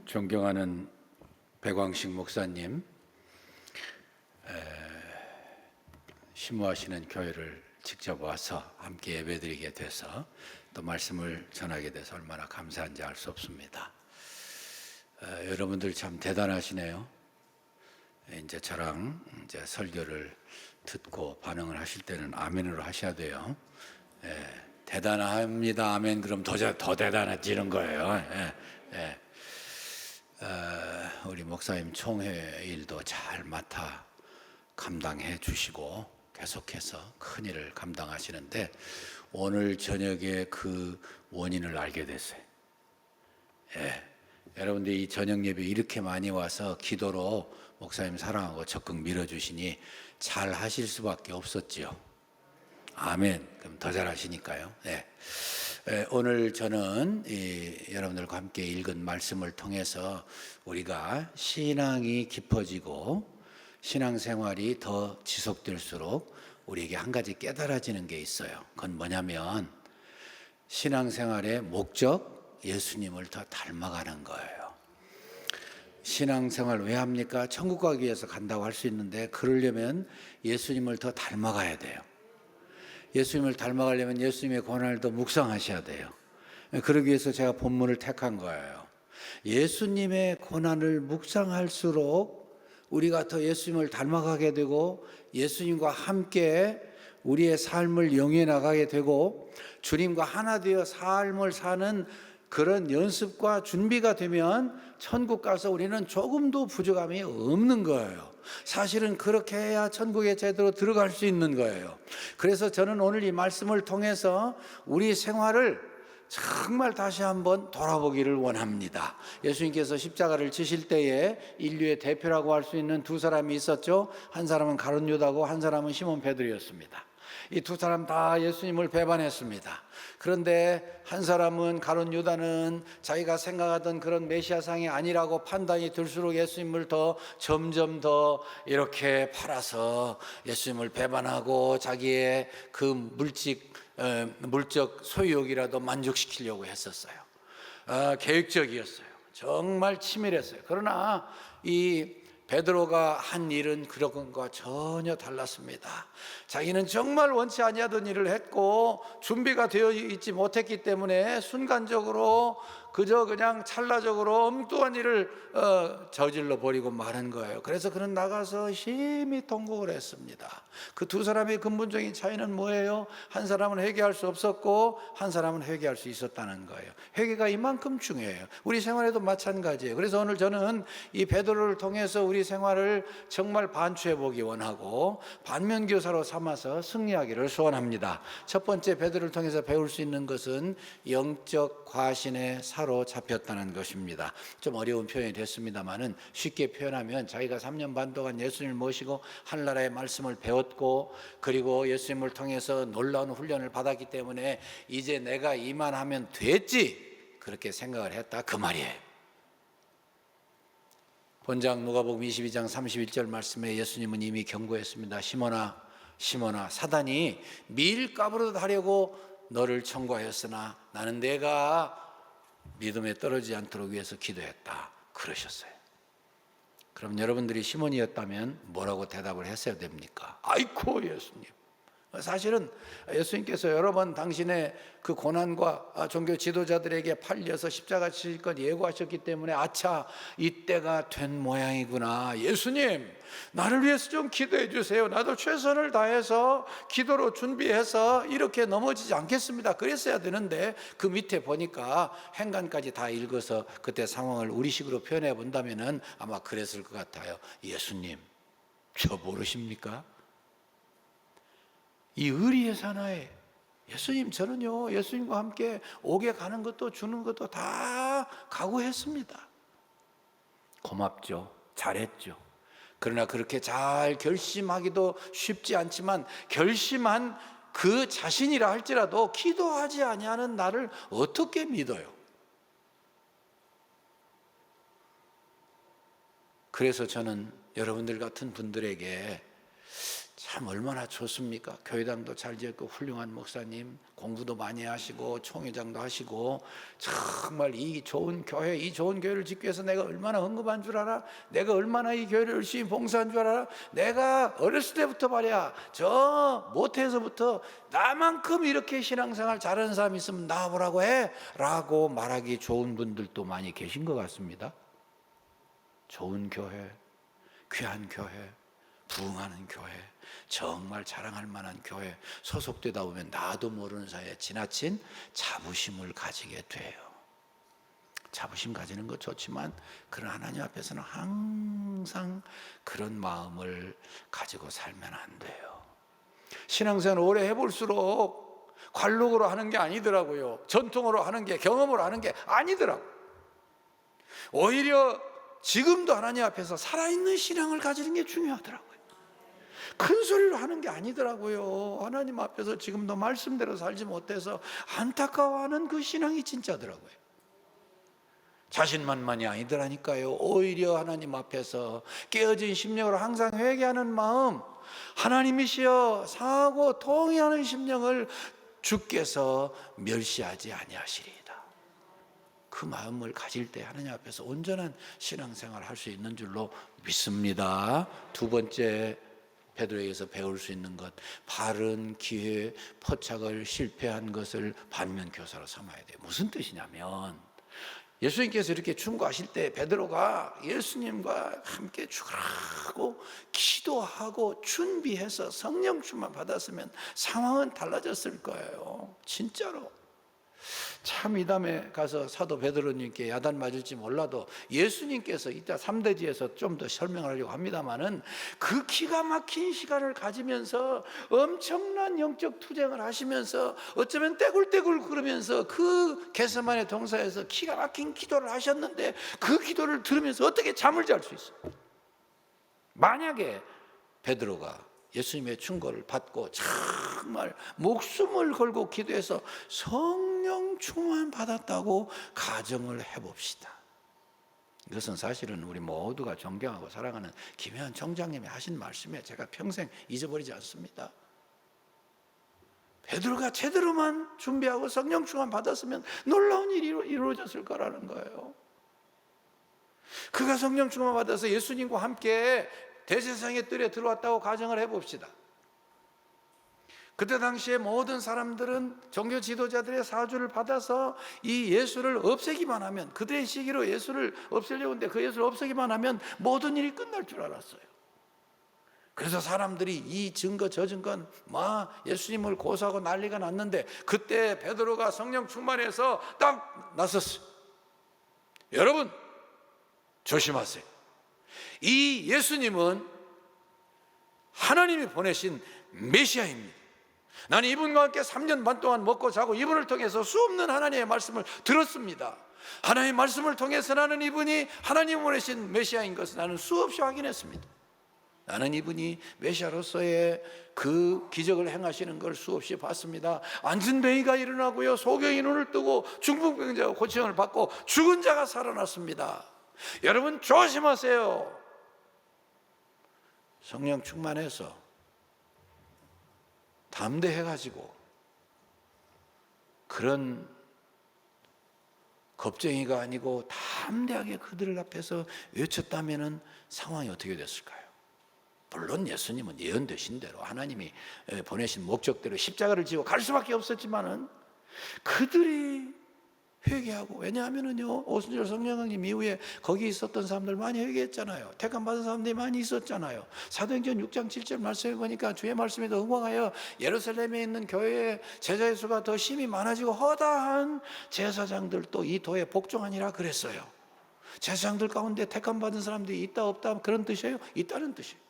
존경하는 백광식 목사님, 심무하시는 교회를 직접 와서 함께 예배드리게 돼서 또 말씀을 전하게 돼서 얼마나 감사한지 알 수 없습니다. 여러분들 참 대단하시네요. 이제 저랑 이제 설교를 듣고 반응을 하실 때는 아멘으로 하셔야 돼요. 대단합니다. 아멘. 그럼 더 대단해지는 거예요. 우리 목사님 총회 일도 잘 맡아 감당해 주시고 계속해서 큰 일을 감당하시는데 오늘 저녁에 그 원인을 알게 됐어요. 여러분들 이 저녁 예배 이렇게 많이 와서 기도로 목사님 사랑하고 적극 밀어주시니 잘 하실 수밖에 없었지요. 아멘. 그럼 더 잘하시니까요. 오늘 저는 여러분들과 함께 읽은 말씀을 통해서 우리가 신앙이 깊어지고 신앙생활이 더 지속될수록 우리에게 한 가지 깨달아지는 게 있어요. 그건 뭐냐면 신앙생활의 목적, 예수님을 더 닮아가는 거예요. 신앙생활 왜 합니까? 천국 가기 위해서 간다고 할 수 있는데 그러려면 예수님을 더 닮아가야 돼요. 예수님을 닮아가려면 예수님의 고난을 더 묵상하셔야 돼요. 그러기 위해서 제가 본문을 택한 거예요. 예수님의 고난을 묵상할수록 우리가 더 예수님을 닮아가게 되고 예수님과 함께 우리의 삶을 영위해 나가게 되고 주님과 하나 되어 삶을 사는 그런 연습과 준비가 되면 천국 가서 우리는 조금도 부족함이 없는 거예요. 사실은 그렇게 해야 천국에 제대로 들어갈 수 있는 거예요. 그래서 저는 오늘 이 말씀을 통해서 우리 생활을 정말 다시 한번 돌아보기를 원합니다. 예수님께서 십자가를 지실 때에 인류의 대표라고 할 수 있는 두 사람이 있었죠. 한 사람은 가룟 유다고 한 사람은 시몬 베드로였습니다. 이 두 사람 다 예수님을 배반했습니다. 그런데 한 사람은 가룟 유다는 자기가 생각하던 그런 메시아상이 아니라고 판단이 들수록 예수님을 점점 더 이렇게 팔아서 예수님을 배반하고 자기의 그 물적 소유욕이라도 만족시키려고 했었어요. 계획적이었어요. 정말 치밀했어요. 그러나 이 베드로가 한 일은 그런 것과 전혀 달랐습니다. 자기는 정말 원치 아니하던 일을 했고 준비가 되어 있지 못했기 때문에 순간적으로 그냥 찰나적으로 엉뚱한 일을 저질러 버리고 마는 거예요. 그래서 그는 나가서 심히 통곡을 했습니다. 그 두 사람의 근본적인 차이는 뭐예요? 한 사람은 회개할 수 없었고 한 사람은 회개할 수 있었다는 거예요. 회개가 이만큼 중요해요. 우리 생활에도 마찬가지예요. 그래서 오늘 저는 이 베드로를 통해서 우리 생활을 정말 반추해 보기 원하고 반면교사로 삼아서 승리하기를 소원합니다. 첫 번째 베드로를 통해서 배울 수 있는 것은 영적 과신의 사로잡혔다는 것입니다. 좀 어려운 표현이 됐습니다만은 쉽게 표현하면 자기가 3년 반 동안 예수님을 모시고 하늘나라의 말씀을 배웠고 그리고 예수님을 통해서 놀라운 훈련을 받았기 때문에 이제 내가 이만하면 됐지 그렇게 생각을 했다 그 말이에요. 본장 누가복음 22장 31절 말씀에 예수님은 이미 경고했습니다. 시몬아 사단이 밀가부르듯 하려고 너를 청구하였으나 나는 내가 믿음에 떨어지지 않도록 위해서 기도했다 그러셨어요. 그럼 여러분들이 시몬이었다면 뭐라고 대답을 했어야 됩니까? 아이고 예수님. 사실은 예수님께서 여러 번 당신의 그 고난과 종교 지도자들에게 팔려서 십자가 지실 것 예고하셨기 때문에 아차 이때가 된 모양이구나. 예수님 나를 위해서 좀 기도해 주세요. 나도 최선을 다해서 기도로 준비해서 이렇게 넘어지지 않겠습니다. 그랬어야 되는데 그 밑에 보니까 행간까지 다 읽어서 그때 상황을 우리식으로 표현해 본다면은 아마 그랬을 것 같아요. 예수님 저 모르십니까? 이 의리의 사나이 예수님 저는요 예수님과 함께 옥에 가는 것도 주는 것도 다 각오했습니다. 고맙죠. 잘했죠. 그러나 그렇게 잘 결심하기도 쉽지 않지만 결심한 그 자신이라 할지라도 기도하지 아니하는 나를 어떻게 믿어요? 그래서 저는 여러분들 같은 분들에게 참 얼마나 좋습니까? 교회당도 잘 지었고 훌륭한 목사님, 공부도 많이 하시고 총회장도 하시고, 정말 이 좋은 교회를 짓기 위해서 내가 얼마나 헌금한 줄 알아? 내가 얼마나 이 교회를 열심히 봉사한 줄 알아? 내가 어렸을 때부터 말이야, 저 모태에서부터 나만큼 이렇게 신앙생활 잘하는 사람이 있으면 나와보라고 해 라고 말하기 좋은 분들도 많이 계신 것 같습니다. 좋은 교회, 귀한 교회, 부흥하는 교회, 정말 자랑할 만한 교회 소속되다 보면 나도 모르는 사이에 지나친 자부심을 가지게 돼요. 자부심 가지는 것 좋지만 그런 하나님 앞에서는 항상 그런 마음을 가지고 살면 안 돼요. 신앙생활 오래 해볼수록 관록으로 하는 게 아니더라고요. 전통으로 하는 게, 경험으로 하는 게 아니더라고요. 오히려 지금도 하나님 앞에서 살아있는 신앙을 가지는 게 중요하더라고요. 큰 소리로 하는 게 아니더라고요. 하나님 앞에서 지금도 말씀대로 살지 못해서 안타까워하는 그 신앙이 진짜더라고요. 자신만만이 아니더라니까요. 오히려 하나님 앞에서 깨어진 심령으로 항상 회개하는 마음, 하나님이시여 상하고 통회하는 심령을 주께서 멸시하지 아니하시리이다. 그 마음을 가질 때 하나님 앞에서 온전한 신앙생활을 할 수 있는 줄로 믿습니다. 두 번째, 베드로에게서 배울 수 있는 것, 바른 기회 포착을 실패한 것을 반면교사로 삼아야 돼요. 무슨 뜻이냐면, 예수님께서 이렇게 충고하실 때 베드로가 예수님과 함께 죽으라고 기도하고 준비해서 성령 충만 받았으면 상황은 달라졌을 거예요. 진짜로. 참 이 다음에 가서 사도 베드로님께 야단 맞을지 몰라도 예수님께서 이따 3대지에서 좀 더 설명을 하려고 합니다마는, 그 기가 막힌 시간을 가지면서 엄청난 영적 투쟁을 하시면서 어쩌면 떼굴떼굴 그러면서 그 겟세마네 동산에서 기가 막힌 기도를 하셨는데, 그 기도를 들으면서 어떻게 잠을 잘 수 있어요? 만약에 베드로가 예수님의 충고를 받고 정말 목숨을 걸고 기도해서 성령 충만 받았다고 가정을 해봅시다. 이것은 사실은 우리 모두가 존경하고 사랑하는 김혜한 총장님이 하신 말씀에 제가 평생 잊어버리지 않습니다. 베드로가 제대로만 준비하고 성령 충만 받았으면 놀라운 일이 이루어졌을 거라는 거예요. 그가 성령 충만 받아서 예수님과 함께 대제사장의 뜰에 들어왔다고 가정을 해봅시다. 그때 당시에 모든 사람들은 종교 지도자들의 사주를 받아서 이 예수를 없애기만 하면, 그들의 시기로 예수를 없애려고 했는데 그 예수를 없애기만 하면 모든 일이 끝날 줄 알았어요. 그래서 사람들이 이 증거 저 증거 예수님을 고소하고 난리가 났는데, 그때 베드로가 성령 충만해서 딱 나섰어요. 여러분 조심하세요. 이 예수님은 하나님이 보내신 메시아입니다. 나는 이분과 함께 3년 반 동안 먹고 자고 이분을 통해서 수없는 하나님의 말씀을 들었습니다. 하나님의 말씀을 통해서 나는 이분이 하나님이 보내신 메시아인 것을 나는 수없이 확인했습니다. 나는 이분이 메시아로서의 그 기적을 행하시는 걸 수없이 봤습니다. 앉은 뱅이가 일어나고요, 소경이 눈을 뜨고 중풍병자가 고침을 받고 죽은 자가 살아났습니다. 여러분 조심하세요. 성령 충만해서 담대해가지고 그런 겁쟁이가 아니고 담대하게 그들 앞에서 외쳤다면 상황이 어떻게 됐을까요? 물론 예수님은 예언되신 대로 하나님이 보내신 목적대로 십자가를 지고 갈 수밖에 없었지만은, 그들이 회개하고, 왜냐하면은요, 오순절 성령님 이후에 거기 있었던 사람들 많이 회개했잖아요. 택함 받은 사람들이 많이 있었잖아요. 사도행전 6장 7절 말씀에 보니까 주의 말씀에 더 응원하여 예루살렘에 있는 교회에 제자의 수가 더 심히 많아지고 허다한 제사장들도 이 도에 복종하니라 그랬어요. 제사장들 가운데 택함 받은 사람들이 있다 없다 그런 뜻이에요? 있다는 뜻이에요.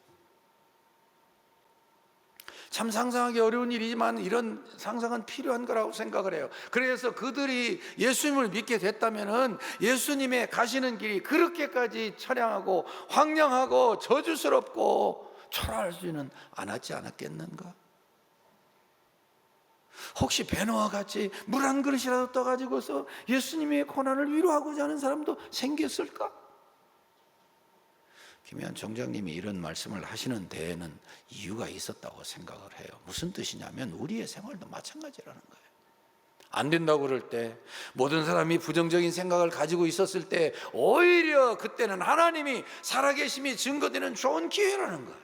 참 상상하기 어려운 일이지만 이런 상상은 필요한 거라고 생각을 해요. 그래서 그들이 예수님을 믿게 됐다면 예수님의 가시는 길이 그렇게까지 처량하고 황량하고 저주스럽고 초라하지는 않았지 않았겠는가? 혹시 베노와 같이 물 한 그릇이라도 떠가지고서 예수님의 고난을 위로하고자 하는 사람도 생겼을까? 김혜한 총장님이 이런 말씀을 하시는 데에는 이유가 있었다고 생각을 해요. 무슨 뜻이냐면 우리의 생활도 마찬가지라는 거예요. 안 된다고 그럴 때, 모든 사람이 부정적인 생각을 가지고 있었을 때 오히려 그때는 하나님이 살아계심이 증거되는 좋은 기회라는 거예요.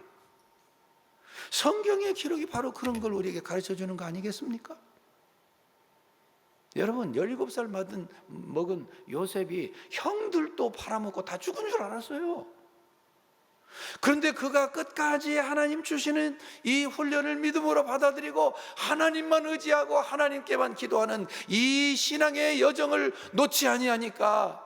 성경의 기록이 바로 그런 걸 우리에게 가르쳐 주는 거 아니겠습니까? 여러분, 17살 먹은 요셉이 형들도 팔아먹고 다 죽은 줄 알았어요. 그런데 그가 끝까지 하나님 주시는 이 훈련을 믿음으로 받아들이고 하나님만 의지하고 하나님께만 기도하는 이 신앙의 여정을 놓지 아니하니까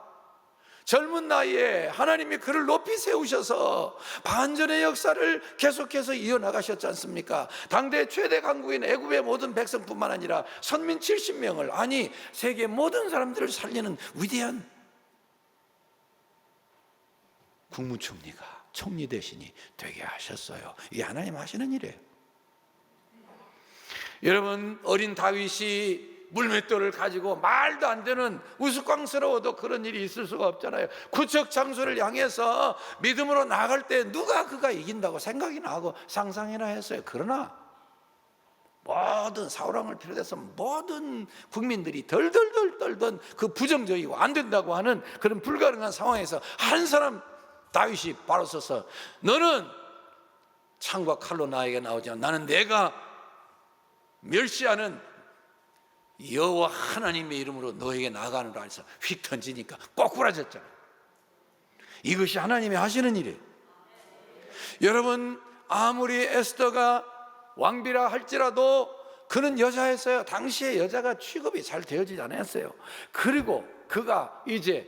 젊은 나이에 하나님이 그를 높이 세우셔서 반전의 역사를 계속해서 이어나가셨지 않습니까? 당대 최대 강국인 애굽의 모든 백성뿐만 아니라 선민 70명을, 아니 세계 모든 사람들을 살리는 위대한 국무총리가 총리 대신이 되게 하셨어요. 이게 하나님 하시는 일이에요. 여러분, 어린 다윗이 물맷돌을 가지고 말도 안 되는, 우스꽝스러워도 그런 일이 있을 수가 없잖아요. 구척 장소를 향해서 믿음으로 나갈 때 누가 그가 이긴다고 생각이나 하고 상상이나 했어요. 그러나 모든 사울왕을 비롯해서 모든 국민들이 덜덜덜 떨던 그 부정적이고 안 된다고 하는 그런 불가능한 상황에서 한 사람, 다윗이 바로 서서 너는 창과 칼로 나에게 나오지만 나는 내가 멸시하는 여호와 하나님의 이름으로 너에게 나가노라 해서 휙 던지니까 꼬꾸라졌잖아요. 이것이 하나님이 하시는 일이에요. 여러분, 아무리 에스더가 왕비라 할지라도 그는 여자였어요. 당시에 여자가 취급이 잘 되어지지 않았어요. 그리고 그가 이제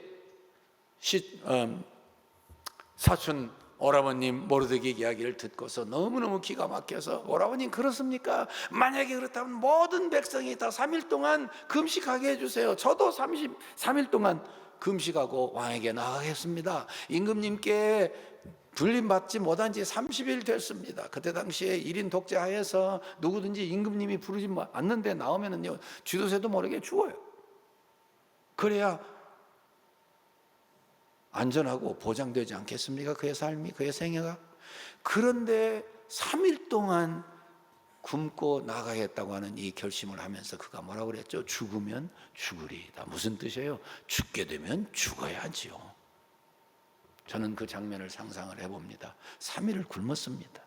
사촌 오라버님 모르드게 이야기를 듣고서 너무너무 기가 막혀서, 오라버님 그렇습니까? 만약에 그렇다면 모든 백성이 다 3일 동안 금식하게 해주세요. 저도 33일 동안 금식하고 왕에게 나가겠습니다. 임금님께 불림받지 못한 지 30일 됐습니다. 그때 당시에 1인 독재하에서 누구든지 임금님이 부르지 않는데 나오면은요, 쥐도새도 모르게 죽어요. 그래야 안전하고 보장되지 않겠습니까? 그의 삶이, 그의 생애가. 그런데 3일 동안 굶고 나가겠다고 하는 이 결심을 하면서 그가 뭐라고 그랬죠? 죽으면 죽으리이다. 무슨 뜻이에요? 죽게 되면 죽어야지요. 저는 그 장면을 상상을 해봅니다. 3일을 굶었습니다.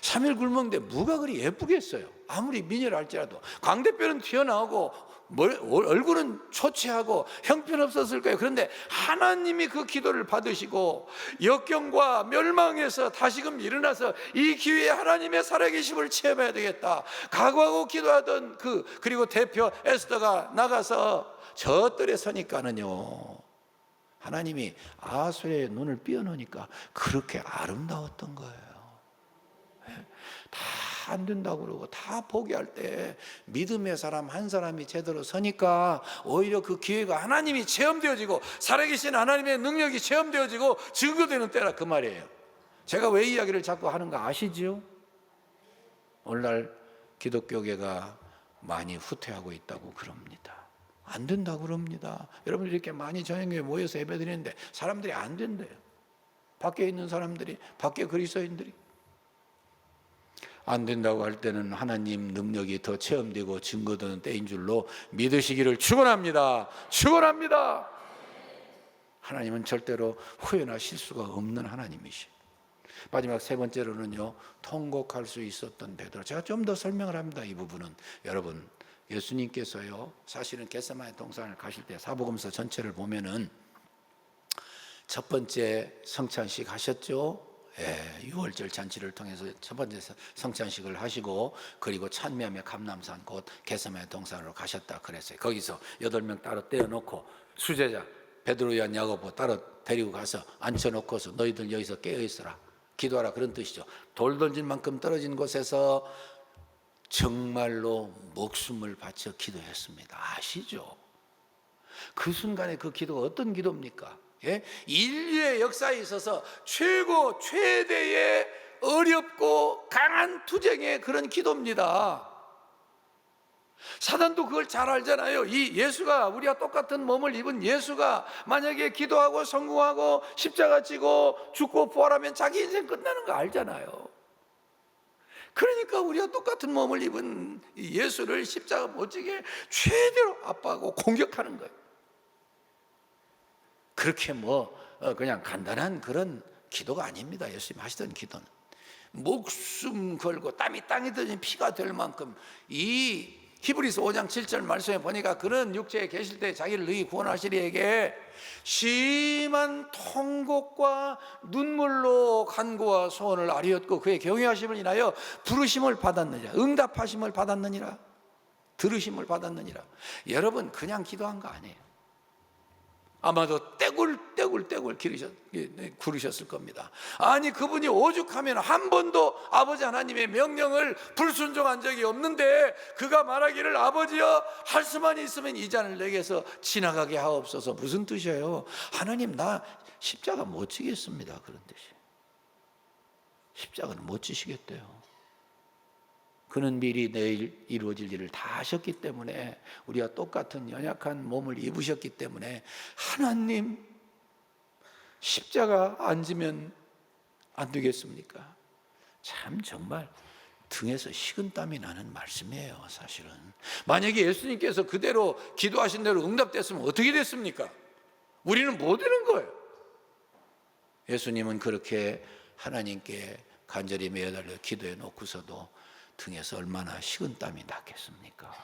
3일 굶었는데 뭐가 그리 예쁘겠어요? 아무리 미녀를 할지라도. 광대뼈는 튀어나오고 얼굴은 초췌하고 형편없었을 거예요. 그런데 하나님이 그 기도를 받으시고 역경과 멸망에서 다시금 일어나서 이 기회에 하나님의 살아계심을 체험해야 되겠다 각오하고 기도하던 그리고 대표 에스더가 나가서 저 뜰에 서니까는요, 하나님이 아수의 눈을 삐어놓으니까 그렇게 아름다웠던 거예요. 다 안 된다고 그러고 다 포기할 때 믿음의 사람 한 사람이 제대로 서니까 오히려 그 기회가 하나님이 체험되어지고 살아계신 하나님의 능력이 체험되어지고 증거되는 때라, 그 말이에요. 제가 왜 이 이야기를 자꾸 하는가 아시지요? 오늘날 기독교계가 많이 후퇴하고 있다고 그럽니다. 안 된다고 그럽니다. 여러분, 이렇게 많이 저녁에 모여서 예배드리는데 사람들이 안 된대요. 밖에 있는 사람들이, 밖에 그리스도인들이 안 된다고 할 때는 하나님 능력이 더 체험되고 증거되는 때인 줄로 믿으시기를 축원합니다. 축원합니다. 하나님은 절대로 후회나 실수가 없는 하나님이시죠. 마지막 세 번째로는요, 통곡할 수 있었던 베드로. 제가 좀 더 설명을 합니다. 이 부분은 여러분, 예수님께서요, 사실은 겟세마네 동산을 가실 때 사복음서 전체를 보면은 첫 번째 성찬식 하셨죠. 6월절 잔치를 통해서 첫 번째 성찬식을 하시고, 그리고 찬미함의 감람산 곧 겟세마네 동산으로 가셨다 그랬어요. 거기서 8명 따로 떼어놓고 수제자 베드로, 요한, 야고보 따로 데리고 가서 앉혀놓고서 너희들 여기서 깨어있어라, 기도하라, 그런 뜻이죠. 돌 던질 만큼 떨어진 곳에서 정말로 목숨을 바쳐 기도했습니다. 아시죠? 그 순간에 그 기도가 어떤 기도입니까? 인류의 역사에 있어서 최대의 어렵고 강한 투쟁의 그런 기도입니다. 사단도 그걸 잘 알잖아요. 이 예수가, 우리가 똑같은 몸을 입은 예수가 만약에 기도하고 성공하고 십자가 지고 죽고 부활하면 자기 인생 끝나는 거 알잖아요. 그러니까 우리가 똑같은 몸을 입은 이 예수를 십자가 못 지게 최대로 압박하고 공격하는 거예요. 그렇게 그냥 간단한 그런 기도가 아닙니다. 예수님 하시던 기도는 목숨 걸고 땀이 땅에 들어진 피가 될 만큼, 이 히브리서 5장 7절 말씀에 보니까 그런 육체에 계실 때 자기를 너희 구원하시리에게 심한 통곡과 눈물로 간구와 소원을 아뢰었고 그의 경외하심을 인하여 부르심을 받았느니라. 응답하심을 받았느니라. 들으심을 받았느니라. 여러분 그냥 기도한 거 아니에요. 아마도 떼굴떼굴 구르셨을 겁니다. 아니 그분이 오죽하면 한 번도 아버지 하나님의 명령을 불순종한 적이 없는데 그가 말하기를 아버지여 할 수만 있으면 이 잔을 내게서 지나가게 하옵소서. 무슨 뜻이에요? 하나님 나 십자가 못 지겠습니다. 그런 뜻이. 십자가는 못 지시겠대요. 그는 미리 내일 이루어질 일을 다 하셨기 때문에, 우리가 똑같은 연약한 몸을 입으셨기 때문에 하나님 십자가 안 지면 안 되겠습니까? 참 정말 등에서 식은땀이 나는 말씀이에요. 사실은 만약에 예수님께서 그대로 기도하신 대로 응답됐으면 어떻게 됐습니까? 우리는 못 되는 거예요. 예수님은 그렇게 하나님께 간절히 매달려 기도해 놓고서도 등에서 얼마나 식은땀이 났겠습니까?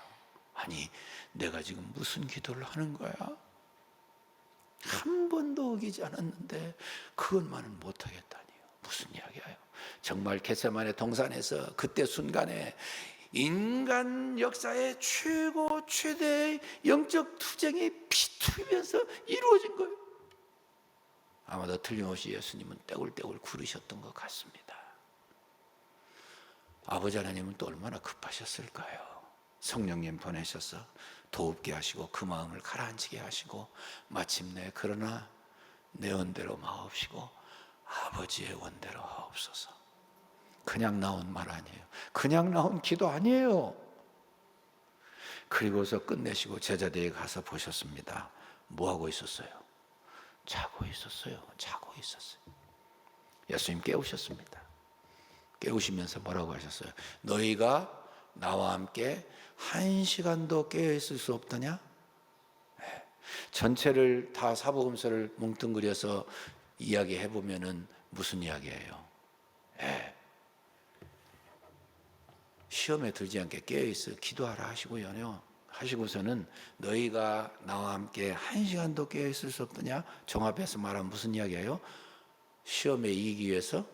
아니 내가 지금 무슨 기도를 하는 거야? 한 번도 어기지 않았는데 그것만은 못하겠다니요. 무슨 이야기예요? 정말 겟세마네 동산에서 그때 순간에 인간 역사의 최대의 영적 투쟁이 피투이면서 이루어진 거예요. 아마도 틀림없이 예수님은 떼굴떼굴 구르셨던 것 같습니다. 아버지 하나님은 또 얼마나 급하셨을까요? 성령님 보내셔서 도웁게 하시고 그 마음을 가라앉히게 하시고 마침내 그러나 내 원대로 마옵시고 아버지의 원대로 하옵소서. 그냥 나온 말 아니에요. 그냥 나온 기도 아니에요. 그리고서 끝내시고 제자들에게 가서 보셨습니다. 뭐하고 있었어요? 자고 있었어요. 예수님 깨우셨습니다. 깨우시면서 뭐라고 하셨어요? 너희가 나와 함께 1시간도 깨어있을 수 없더냐? 네. 전체를 다 사복음서를 뭉뚱그려서 이야기해보면은 무슨 이야기예요? 네. 시험에 들지 않게 깨어있어 기도하라 하시고요. 하시고서는 너희가 나와 함께 1시간도 깨어있을 수 없더냐? 종합해서 말하면 무슨 이야기예요? 시험에 이기기 위해서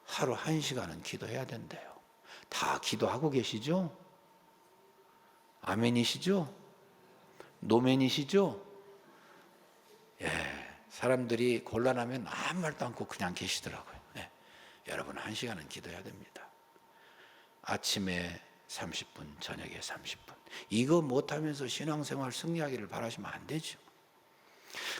하루 1시간은 기도해야 된대요. 다 기도하고 계시죠? 아멘이시죠? 노멘이시죠? 예, 사람들이 곤란하면 아무 말도 않고 그냥 계시더라고요. 예, 여러분 1시간은 기도해야 됩니다. 아침에 30분, 저녁에 30분. 이거 못하면서 신앙생활 승리하기를 바라시면 안 되죠.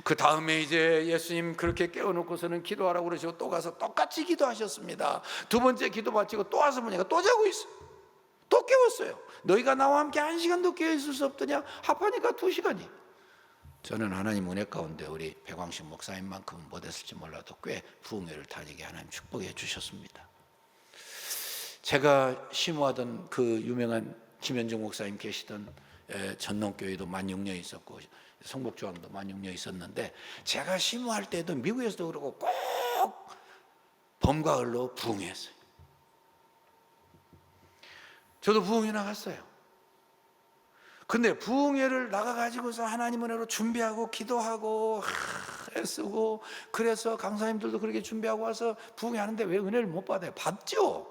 그 다음에 이제 예수님 그렇게 깨워놓고서는 기도하라고 그러시고 또 가서 똑같이 기도하셨습니다. 두 번째 기도 마치고 또 와서 보니까 또 자고 있어. 또 깨웠어요. 너희가 나와 함께 1시간도 깨어있을 수 없더냐? 합하니까 2시간이. 저는 하나님 은혜 가운데 우리 백광식 목사님만큼은 못했을지 몰라도 꽤 부흥회를 다니게 하나님 축복해 주셨습니다. 제가 심호하던 그 유명한 김현중 목사님 계시던 전농교회도 16년 있었고 성복조항도 16년 있었는데, 제가 심호할 때도 미국에서도 그러고 꼭 봄과 가을로 부흥회했어요. 저도 부흥회 나갔어요. 근데 부흥회를 나가가지고서 하나님 은혜로 준비하고 기도하고 애쓰고, 그래서 강사님들도 그렇게 준비하고 와서 부흥회 하는데 왜 은혜를 못 받아요? 받죠.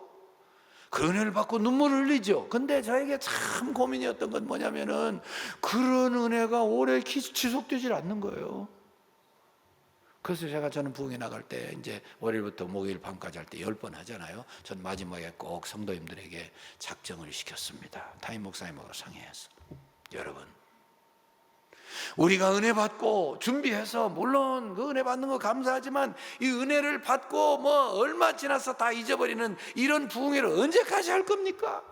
그 은혜를 받고 눈물을 흘리죠. 근데 저에게 참 고민이었던 건 뭐냐면은 그런 은혜가 오래 지속되질 않는 거예요. 그래서 저는 부흥회 나갈 때 이제 월요일부터 목요일 밤까지 할 때 10번 하잖아요. 전 마지막에 꼭 성도님들에게 작정을 시켰습니다. 타임 목사님하고 상의해서. 여러분, 우리가 은혜 받고 준비해서 물론 그 은혜 받는 거 감사하지만 이 은혜를 받고 얼마 지나서 다 잊어버리는 이런 부흥회를 언제까지 할 겁니까?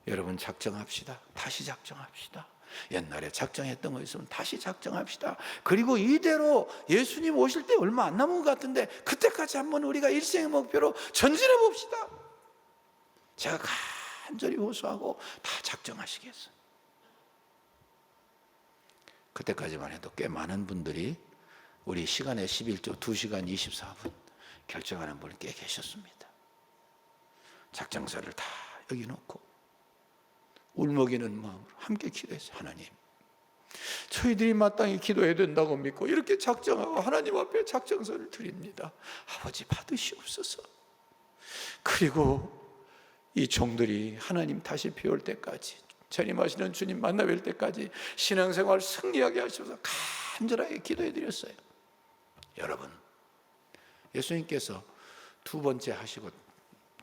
여러분 작정합시다. 다시 작정합시다. 옛날에 작정했던 거 있으면 다시 작정합시다. 그리고 이대로 예수님 오실 때 얼마 안 남은 것 같은데 그때까지 한번 우리가 일생의 목표로 전진해 봅시다. 제가 간절히 호소하고 다 작정하시겠어요. 그때까지만 해도 꽤 많은 분들이 우리 시간의 11조 2시간 24분 결정하는 분이 꽤 계셨습니다. 작정서를 다 여기 놓고 울먹이는 마음으로 함께 기도했어요. 하나님, 저희들이 마땅히 기도해야 된다고 믿고 이렇게 작정하고 하나님 앞에 작정서를 드립니다. 아버지 받으시옵소서. 그리고 이 종들이 하나님 다시 비올 때까지, 재림하시는 주님 만나 뵐 때까지 신앙생활 승리하게 하셔서 간절하게 기도해 드렸어요. 여러분, 예수님께서 두 번째 하시고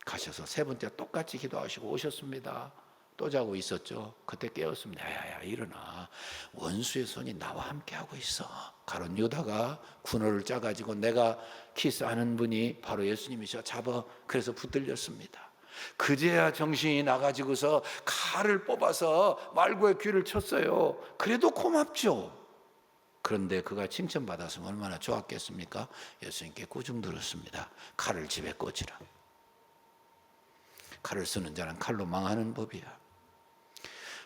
가셔서 세 번째 똑같이 기도하시고 오셨습니다. 또 자고 있었죠. 그때 깨웠습니다. 야야야, 일어나. 원수의 손이 나와 함께 하고 있어. 가론 유다가 군호를 짜가지고 내가 키스하는 분이 바로 예수님이셔. 잡아. 그래서 붙들렸습니다. 그제야 정신이 나가지고서 칼을 뽑아서 말고의 귀를 쳤어요. 그래도 고맙죠. 그런데 그가 칭찬받았으면 얼마나 좋았겠습니까? 예수님께 꾸중 들었습니다. 칼을 집에 꽂으라. 칼을 쓰는 자는 칼로 망하는 법이야.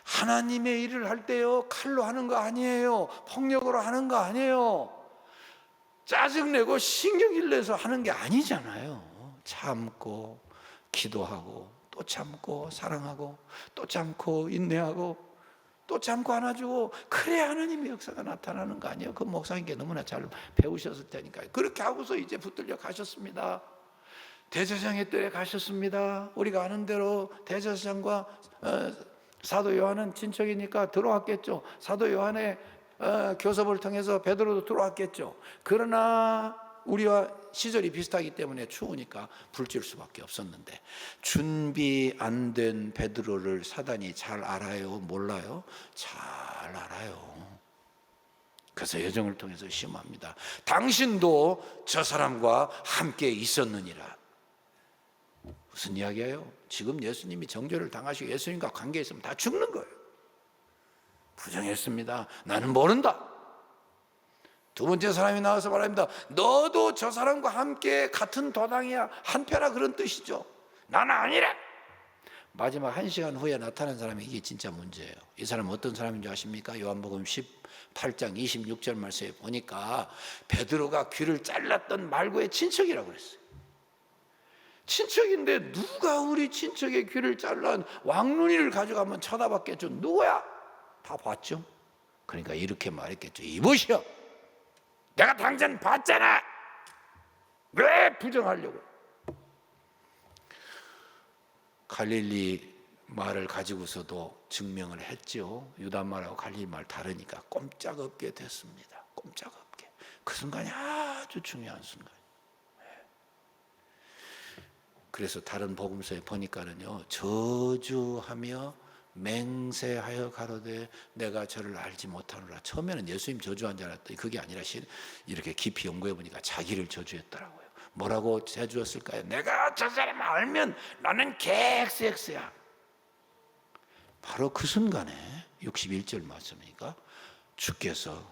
하나님의 일을 할 때요, 칼로 하는 거 아니에요. 폭력으로 하는 거 아니에요. 짜증내고 신경질 내서 하는 게 아니잖아요. 참고 기도하고 또 참고 사랑하고 또 참고 인내하고 또 참고 안아주고, 그래야 하나님의 역사가 나타나는 거 아니에요. 그 목사님께 너무나 잘 배우셨을 테니까요. 그렇게 하고서 이제 붙들려 가셨습니다. 대제사장의 뜰에 가셨습니다. 우리가 아는 대로 대제사장과 사도 요한은 친척이니까 들어왔겠죠. 사도 요한의 교섭을 통해서 베드로도 들어왔겠죠. 그러나 우리와 시절이 비슷하기 때문에 추우니까 불질 수밖에 없었는데, 준비 안 된 베드로를 사단이 잘 알아요? 몰라요? 잘 알아요. 그래서 여정을 통해서 시험합니다. 당신도 저 사람과 함께 있었느니라. 무슨 이야기예요? 지금 예수님이 정죄를 당하시고 예수님과 관계 있으면 다 죽는 거예요. 부정했습니다. 나는 모른다. 두 번째 사람이 나와서 말합니다. 너도 저 사람과 함께 같은 도당이야, 한패라, 그런 뜻이죠. 나는 아니래. 마지막 1시간 후에 나타난 사람이 이게 진짜 문제예요. 이 사람은 어떤 사람인 줄 아십니까? 요한복음 18장 26절 말씀에 보니까 베드로가 귀를 잘랐던 말고의 친척이라고 그랬어요. 친척인데 누가 우리 친척의 귀를 잘란 왕눈이를 가져가면 쳐다봤겠죠. 누구야? 다 봤죠. 그러니까 이렇게 말했겠죠. 이보시오, 내가 당장 봤잖아. 왜 부정하려고? 갈릴리 말을 가지고서도 증명을 했죠. 유다 말하고 갈릴리 말 다르니까 꼼짝없게 됐습니다. 꼼짝없게. 그 순간이 아주 중요한 순간. 그래서 다른 복음서에 보니까는요, 저주하며 맹세하여 가로되 내가 저를 알지 못하노라. 처음에는 예수님 저주한 줄 알았더니 그게 아니라 이렇게 깊이 연구해 보니까 자기를 저주했더라고요. 뭐라고 저주했을까요? 내가 저 사람을 알면 나는 객스X야. 바로 그 순간에 61절 말씀이니까 주께서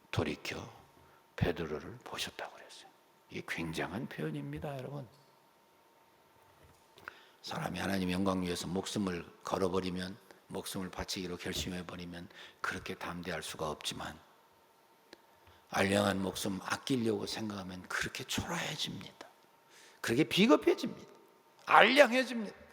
돌이켜 베드로를 보셨다고 그랬어요. 이게 굉장한 표현입니다, 여러분. 사람이 하나님 영광 위해서 목숨을 걸어버리면, 목숨을 바치기로 결심해버리면 그렇게 담대할 수가 없지만, 알량한 목숨 아끼려고 생각하면 그렇게 초라해집니다. 그렇게 비겁해집니다. 알량해집니다.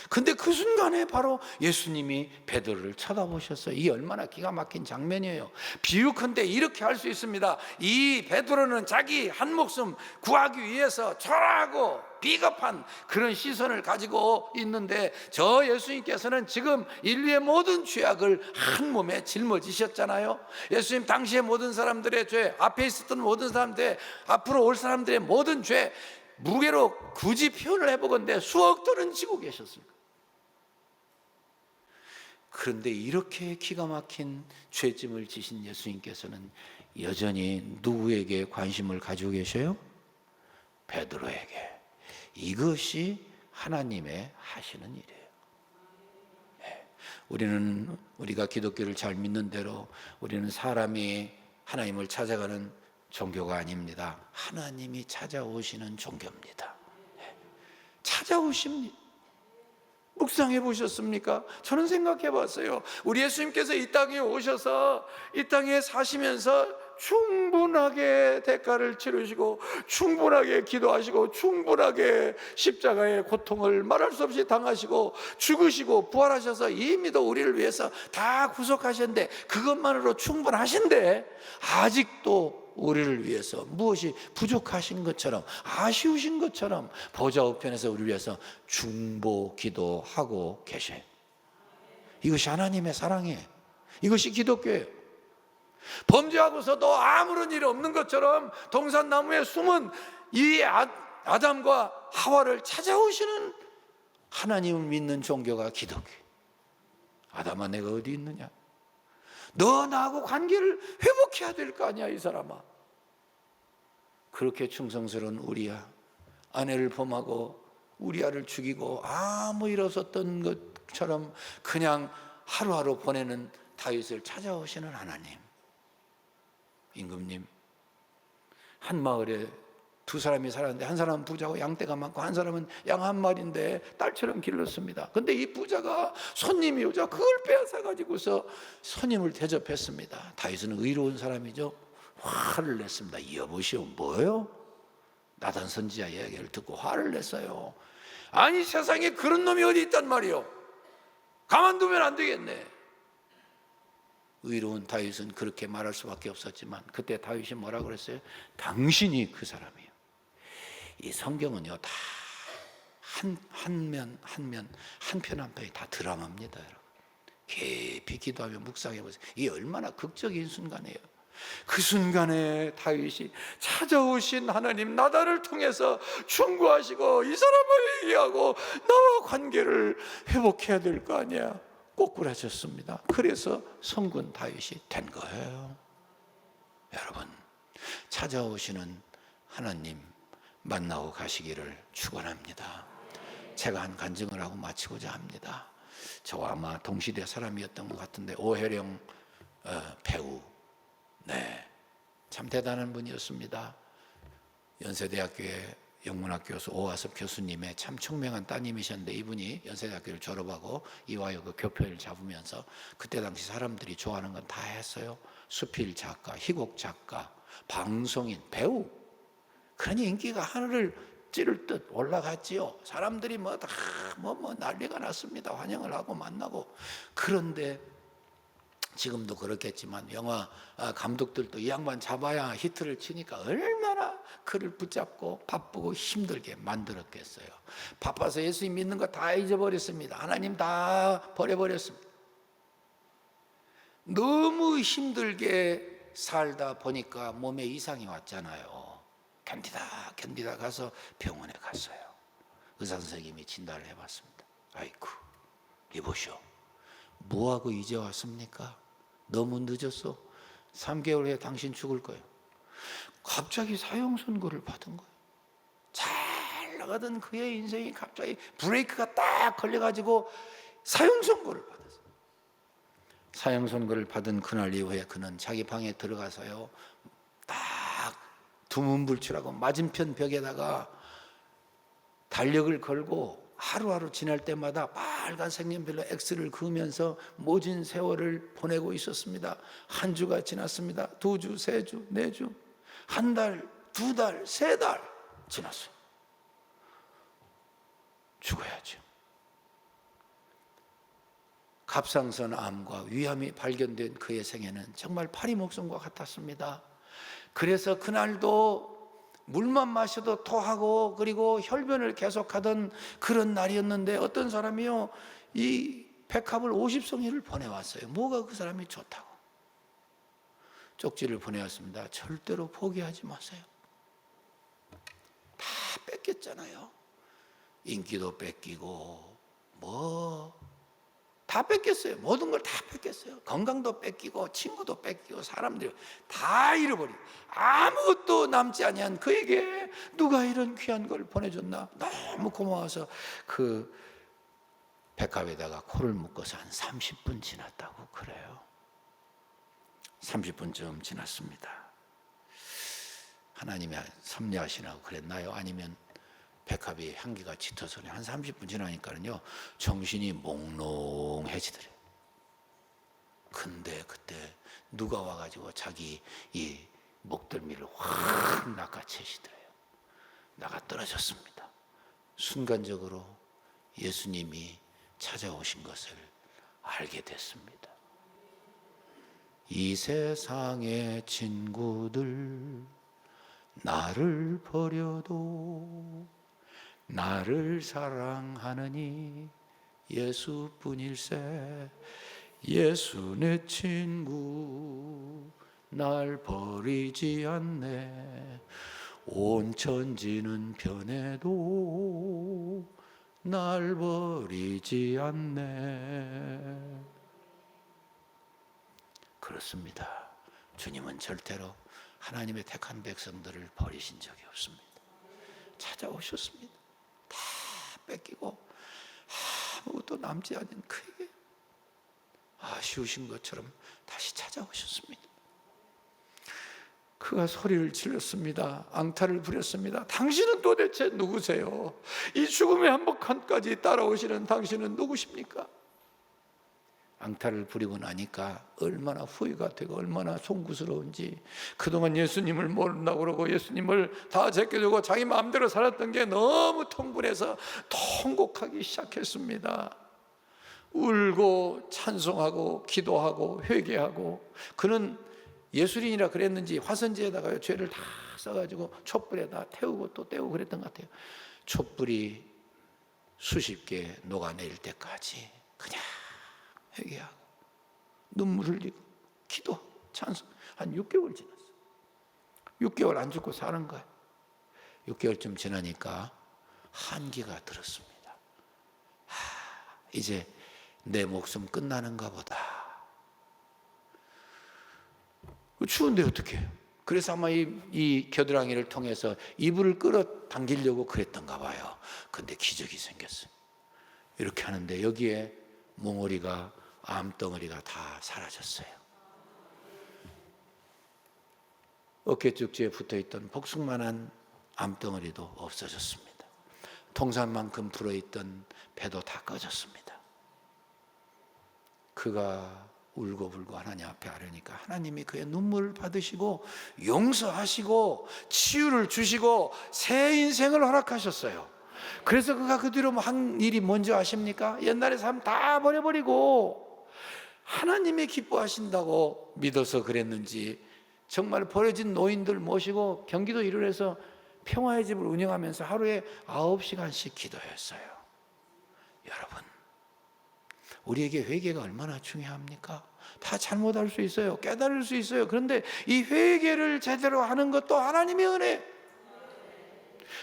근데 그 순간에 바로 예수님이 베드로를 쳐다보셨어요. 이게 얼마나 기가 막힌 장면이에요. 비유컨대 이렇게 할 수 있습니다. 이 베드로는 자기 한 목숨 구하기 위해서 초라하고 비겁한 그런 시선을 가지고 있는데, 저 예수님께서는 지금 인류의 모든 죄악을 한 몸에 짊어지셨잖아요. 예수님 당시의 모든 사람들의 죄, 앞에 있었던 모든 사람들, 앞으로 올 사람들의 모든 죄, 무게로 굳이 표현을 해보건대 수억 톤은 지고 계셨습니다. 그런데 이렇게 기가 막힌 죄짐을 지신 예수님께서는 여전히 누구에게 관심을 가지고 계셔요? 베드로에게. 이것이 하나님의 하시는 일이에요. 우리가 기독교를 잘 믿는 대로 우리는 사람이 하나님을 찾아가는 종교가 아닙니다. 하나님이 찾아오시는 종교입니다. 찾아오십니다. 묵상해 보셨습니까? 저는 생각해 봤어요. 우리 예수님께서 이 땅에 오셔서 이 땅에 사시면서 충분하게 대가를 치르시고 충분하게 기도하시고 충분하게 십자가의 고통을 말할 수 없이 당하시고 죽으시고 부활하셔서 이미도 우리를 위해서 다 구속하셨는데 그것만으로 충분하신데 아직도 우리를 위해서 무엇이 부족하신 것처럼 아쉬우신 것처럼 보좌 우편에서 우리를 위해서 중보 기도하고 계셔요. 이것이 하나님의 사랑이에요. 이것이 기독교예요. 범죄하고서도 아무런 일이 없는 것처럼 동산나무에 숨은 이 아담과 하와를 찾아오시는 하나님을 믿는 종교가 기독교예요. 아담아, 내가 어디 있느냐? 너 나하고 관계를 회복해야 될 거 아니야, 이 사람아. 그렇게 충성스러운 우리야, 아내를 범하고 우리아를 죽이고 아무 일 없었던 것처럼 그냥 하루하루 보내는 다윗을 찾아오시는 하나님. 임금님, 한 마을에 두 사람이 살았는데 한 사람은 부자고 양떼가 많고 한 사람은 양 한 마리인데 딸처럼 길렀습니다. 근데 이 부자가 손님이 오자 그걸 빼앗아가지고서 손님을 대접했습니다. 다윗은 의로운 사람이죠. 화를 냈습니다. 여보시오, 뭐요? 나단 선지자 이야기를 듣고 화를 냈어요. 아니, 세상에 그런 놈이 어디 있단 말이요? 가만두면 안 되겠네. 의로운 다윗은 그렇게 말할 수밖에 없었지만 그때 다윗이 뭐라고 그랬어요? 당신이 그 사람이에요. 이 성경은요, 다 한 편 한 편이 다 드라마입니다, 여러분. 깊이 기도하며 묵상해 보세요. 이게 얼마나 극적인 순간이에요. 그 순간에 다윗이 찾아오신 하나님 나단을 통해서 충고하시고 이 사람을 얘기하고 나와 관계를 회복해야 될 거 아니야. 꼬꾸라졌습니다. 그래서 성군 다윗이 된 거예요. 여러분, 찾아오시는 하나님 만나고 가시기를 축원합니다. 제가 한 간증을 하고 마치고자 합니다. 저와 아마 동시대 사람이었던 것 같은데 오혜령 배우, 참 대단한 분이었습니다. 연세대학교의 영문학 교수 오하섭 교수님의 참 총명한 따님이셨는데 이분이 연세대학교를 졸업하고 이화여고 교표를 잡으면서 그때 당시 사람들이 좋아하는 건 다 했어요. 수필 작가, 희곡 작가, 방송인, 배우. 그러니 인기가 하늘을 찌를 듯 올라갔지요. 사람들이 다 난리가 났습니다. 환영을 하고 만나고. 그런데 지금도 그렇겠지만 영화 감독들도 이 양반 잡아야 히트를 치니까 얼마나 그를 붙잡고 바쁘고 힘들게 만들었겠어요. 바빠서 예수님 믿는 거 다 잊어버렸습니다. 하나님 다 버려버렸습니다. 너무 힘들게 살다 보니까 몸에 이상이 왔잖아요. 견디다 가서 병원에 갔어요. 의사 선생님이 진단을 해봤습니다. 아이쿠, 이보시오, 뭐하고 이제 왔습니까? 너무 늦었어. 3개월 후에 당신 죽을 거예요. 갑자기 사형 선고를 받은 거예요. 잘 나가던 그의 인생이 갑자기 브레이크가 딱 걸려가지고 사형 선고를 받았어요. 사형 선고를 받은 그날 이후에 그는 자기 방에 들어가서요, 딱 두문불출하고 맞은편 벽에다가 달력을 걸고 하루하루 지날 때마다 빨간 색연필로 X를 그으면서 모진 세월을 보내고 있었습니다. 한 주가 지났습니다. 2주, 3주, 4주, 한 달, 2달, 3달 지났어요. 죽어야죠. 갑상선 암과 위암이 발견된 그의 생애는 정말 파리 목숨과 같았습니다. 그래서 그날도 물만 마셔도 토하고 그리고 혈변을 계속하던 그런 날이었는데 어떤 사람이요, 이 백합을 50송이를 보내왔어요. 뭐가 그 사람이 좋다고. 쪽지를 보내왔습니다. 절대로 포기하지 마세요. 다 뺏겼잖아요. 인기도 뺏기고 다 뺏겼어요. 모든 걸 다 뺏겼어요. 건강도 뺏기고 친구도 뺏기고 사람들이 다 잃어버리고 아무것도 남지 아니한 그에게 누가 이런 귀한 걸 보내줬나. 너무 고마워서 그 백합에다가 코를 묶어서 한 30분 지났다고 그래요. 30분쯤 지났습니다. 하나님이 섭리하시라고 그랬나요? 아니면 백합이 향기가 짙어서 한 30분 지나니까는요 정신이 몽롱해지더래요. 근데 그때 누가 와가지고 자기 이 목덜미를 확 낚아채시더래요. 나가 떨어졌습니다. 순간적으로 예수님이 찾아오신 것을 알게 됐습니다. 이 세상의 친구들 나를 버려도 나를 사랑하느니 예수뿐일세. 예수 내 친구 날 버리지 않네. 온 천지는 변해도 날 버리지 않네. 그렇습니다. 주님은 절대로 하나님의 택한 백성들을 버리신 적이 없습니다. 찾아오셨습니다. 다 뺏기고 아무것도 남지 않은 그에게 아쉬우신 것처럼 다시 찾아오셨습니다. 그가 소리를 질렀습니다. 앙탈을 부렸습니다. 당신은 도대체 누구세요? 이 죽음의 한복판까지 따라오시는 당신은 누구십니까? 앙탈을 부리고 나니까 얼마나 후회가 되고 얼마나 송구스러운지, 그동안 예수님을 모른다고 그러고 예수님을 다 제껴주고 자기 마음대로 살았던 게 너무 통분해서 통곡하기 시작했습니다. 울고 찬송하고 기도하고 회개하고, 그는 예술인이라 그랬는지 화선지에다가 죄를 다 써가지고 촛불에다 태우고 또 떼우고 그랬던 것 같아요. 촛불이 수십 개 녹아내릴 때까지 그냥 회개하고 눈물 흘리고 기도 찬송 한 6개월 지났어요. 6개월 안 죽고 사는 거예요. 6개월쯤 지나니까 한기가 들었습니다. 이제 내 목숨 끝나는가 보다. 추운데 어떻게 해요? 그래서 아마 이 겨드랑이를 통해서 이불을 끌어당기려고 그랬던가 봐요. 근데 기적이 생겼어요. 이렇게 하는데 여기에 몽어리가, 암덩어리가 다 사라졌어요. 어깨 쪽지에 붙어있던 복숭만한 암덩어리도 없어졌습니다. 동산만큼 불어있던 배도 다 꺼졌습니다. 그가 울고불고 하나님 앞에 아뢰니까 하나님이 그의 눈물을 받으시고 용서하시고 치유를 주시고 새 인생을 허락하셨어요. 그래서 그가 그 뒤로 한 일이 뭔지 아십니까? 옛날의 삶 다 버려버리고 하나님이 기뻐하신다고 믿어서 그랬는지 정말 버려진 노인들 모시고 경기도 일원에서 평화의 집을 운영하면서 하루에 9시간씩 기도했어요. 여러분, 우리에게 회개가 얼마나 중요합니까? 다 잘못할 수 있어요. 깨달을 수 있어요. 그런데 이 회개를 제대로 하는 것도 하나님의 은혜.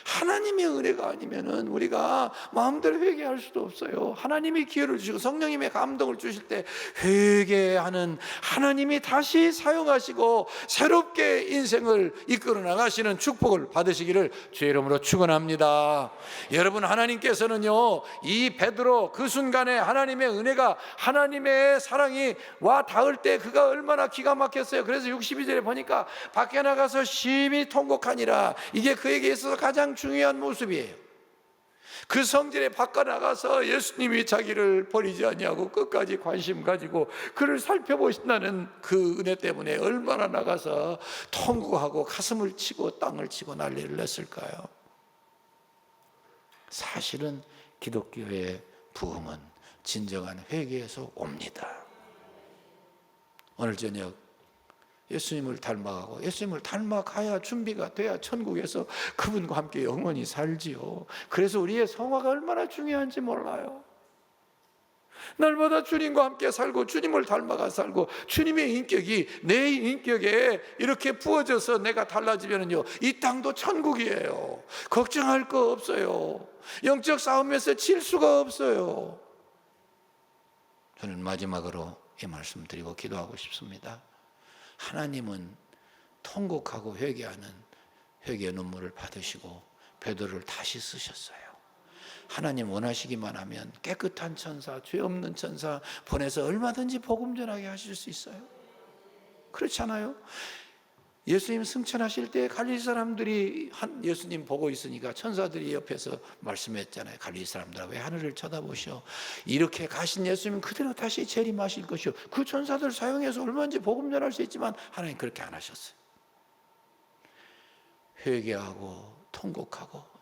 하나님의 은혜가 아니면은 우리가 마음대로 회개할 수도 없어요. 하나님이 기회를 주시고 성령님의 감동을 주실 때 회개하는 하나님이 다시 사용하시고 새롭게 인생을 이끌어 나가시는 축복을 받으시기를 주의 이름으로 축원합니다. 여러분, 하나님께서는요, 이 베드로 그 순간에 하나님의 은혜가, 하나님의 사랑이 와 닿을 때 그가 얼마나 기가 막혔어요. 그래서 62절에 보니까 밖에 나가서 심히 통곡하니라. 이게 그에게 있어서 가장 중요한 모습이에요. 그 성전에 바깥 나가서 예수님이 자기를 버리지 아니하고 끝까지 관심 가지고 그를 살펴보신다는 그 은혜 때문에 얼마나 나가서 통곡하고 가슴을 치고 땅을 치고 난리를 냈을까요? 사실은 기독교의 부흥은 진정한 회개에서 옵니다. 오늘 저녁 예수님을 닮아가고 예수님을 닮아가야 준비가 돼야 천국에서 그분과 함께 영원히 살지요. 그래서 우리의 성화가 얼마나 중요한지 몰라요. 날마다 주님과 함께 살고 주님을 닮아가 살고 주님의 인격이 내 인격에 이렇게 부어져서 내가 달라지면요, 이 땅도 천국이에요. 걱정할 거 없어요. 영적 싸움에서 질 수가 없어요. 저는 마지막으로 이 말씀 드리고 기도하고 싶습니다. 하나님은 통곡하고 회개하는 회개의 눈물을 받으시고 베드로를 다시 쓰셨어요. 하나님 원하시기만 하면 깨끗한 천사, 죄 없는 천사 보내서 얼마든지 복음 전하게 하실 수 있어요. 그렇잖아요. 예수님 승천하실 때 갈릴리 사람들이 예수님 보고 있으니까 천사들이 옆에서 말씀했잖아요. 갈릴리 사람들아, 왜 하늘을 쳐다보시오? 이렇게 가신 예수님 그대로 다시 재림하실 것이요. 그 천사들 사용해서 얼마든지 복음 전할 수 있지만 하나님 그렇게 안 하셨어요. 회개하고 통곡하고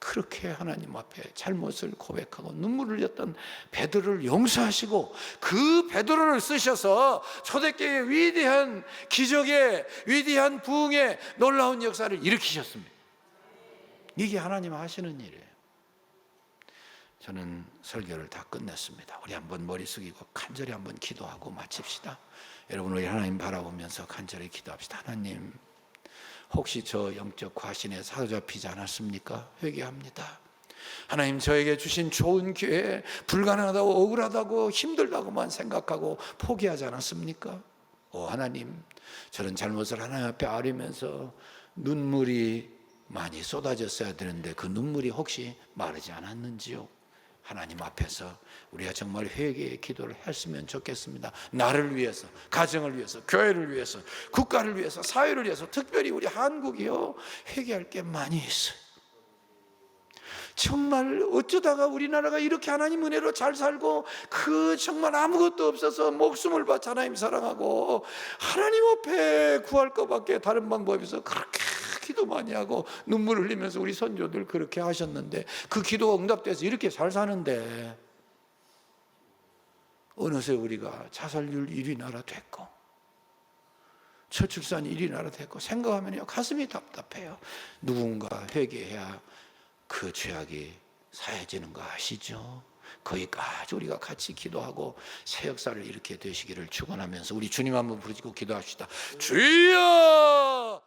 그렇게 하나님 앞에 잘못을 고백하고 눈물을 흘렸던 베드로를 용서하시고 그 베드로를 쓰셔서 초대교회의 위대한 기적의 위대한 부흥의 놀라운 역사를 일으키셨습니다. 이게 하나님 하시는 일이에요. 저는 설교를 다 끝냈습니다. 우리 한번 머리 숙이고 간절히 한번 기도하고 마칩시다. 여러분, 우리 하나님 바라보면서 간절히 기도합시다. 하나님, 혹시 저 영적 과신에 사로잡히지 않았습니까? 회개합니다. 하나님, 저에게 주신 좋은 기회 불가능하다고 억울하다고 힘들다고만 생각하고 포기하지 않았습니까? 오 하나님, 저런 잘못을 하나님 앞에 아뢰면서 눈물이 많이 쏟아졌어야 되는데 그 눈물이 혹시 마르지 않았는지요? 하나님 앞에서 우리가 정말 회개의 기도를 했으면 좋겠습니다. 나를 위해서, 가정을 위해서, 교회를 위해서, 국가를 위해서, 사회를 위해서, 특별히 우리 한국이요, 회개할 게 많이 있어요. 정말 어쩌다가 우리나라가 이렇게 하나님 은혜로 잘 살고 그 정말 아무것도 없어서 목숨을 바쳐 하나님 사랑하고 하나님 앞에 구할 것밖에 다른 방법이 없어서 그렇게 기도 많이 하고 눈물 흘리면서 우리 선조들 그렇게 하셨는데 그 기도가 응답돼서 이렇게 잘 사는데 어느새 우리가 자살률 1위 나라 됐고 저출산 1위 나라 됐고 생각하면 가슴이 답답해요. 누군가 회개해야 그 죄악이 사해지는 거 아시죠? 거기까지 우리가 같이 기도하고 새 역사를 이렇게 되시기를 축원하면서 우리 주님 한번 부르짖고 기도합시다. 주여!